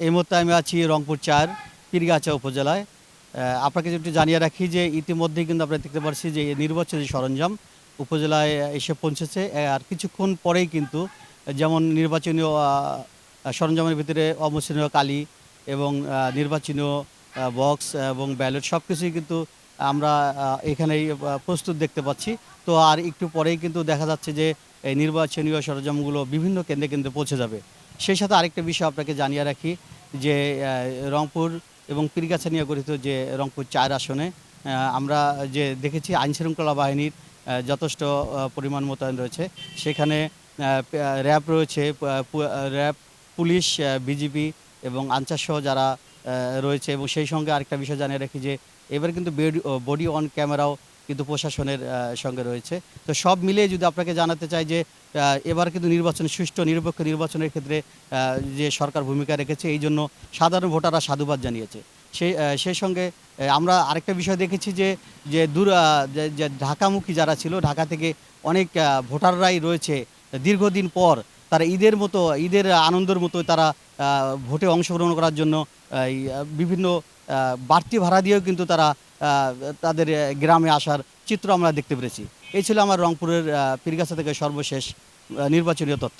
এই মুহূর্তে আমি আছি রংপুর ৪ পীরগাছা উপজেলায়। আপনাকে একটু জানিয়ে রাখি যে ইতিমধ্যেই কিন্তু আমরা দেখতে পাচ্ছি যে নির্বাচনী সরঞ্জাম উপজেলায় এসে পৌঁছেছে। আর কিছুক্ষণ পরেই কিন্তু যেমন নির্বাচনীয় সরঞ্জামের ভিতরে অমুসলিমীয় কালি এবং নির্বাচনীয় বক্স এবং ব্যালট সব কিছুই কিন্তু আমরা এখানেই প্রস্তুত দেখতে পাচ্ছি। তো আর একটু পরেই কিন্তু দেখা যাচ্ছে যে এই নির্বাচনীয় সরঞ্জামগুলো বিভিন্ন কেন্দ্রে কেন্দ্রে পৌঁছে যাবে। সেই সাথে আরেকটা বিষয় আপনাকে জানিয়ে রাখি যে রংপুর এবং পীরগাছা নিয়ে গঠিত যে রংপুর ৪ আসনে আমরা যে দেখেছি আইনশৃঙ্খলা বাহিনীর যথেষ্ট পরিমাণ মোতায়েন রয়েছে। সেখানে র্যাব রয়েছে, র্যাব, পুলিশ, বিজিবি এবং আনসারসহ যারা রয়েছে। এবং সেই সঙ্গে আরেকটা বিষয় জানিয়ে রাখি যে এবার কিন্তু বডি অন ক্যামেরাও কিন্তু প্রশাসনের সঙ্গে রয়েছে। তো সব মিলিয়ে যদি আপনাকে জানাতে চাই যে এবার কিন্তু নির্বাচন সুষ্ঠু নিরপেক্ষ নির্বাচনের ক্ষেত্রে যে সরকার ভূমিকা রেখেছে এই জন্য সাধারণ ভোটাররা সাধুবাদ জানিয়েছে। সেই সঙ্গে আমরা আরেকটা বিষয় দেখেছি যে যে দূর যে ঢাকামুখী যারা ছিল, ঢাকা থেকে অনেক ভোটাররাই রয়েছে দীর্ঘদিন পর তারা ঈদের আনন্দের মতো তারা ভোটে অংশগ্রহণ করার জন্য বিভিন্ন বাড়তি ভাড়া দিয়েও কিন্তু তারা তাদের গ্রামে আসার চিত্র আমরা দেখতে পেরেছি। এই ছিল আমার রংপুরের পীরগাছা থেকে সর্বশেষ নির্বাচনীয় তথ্য।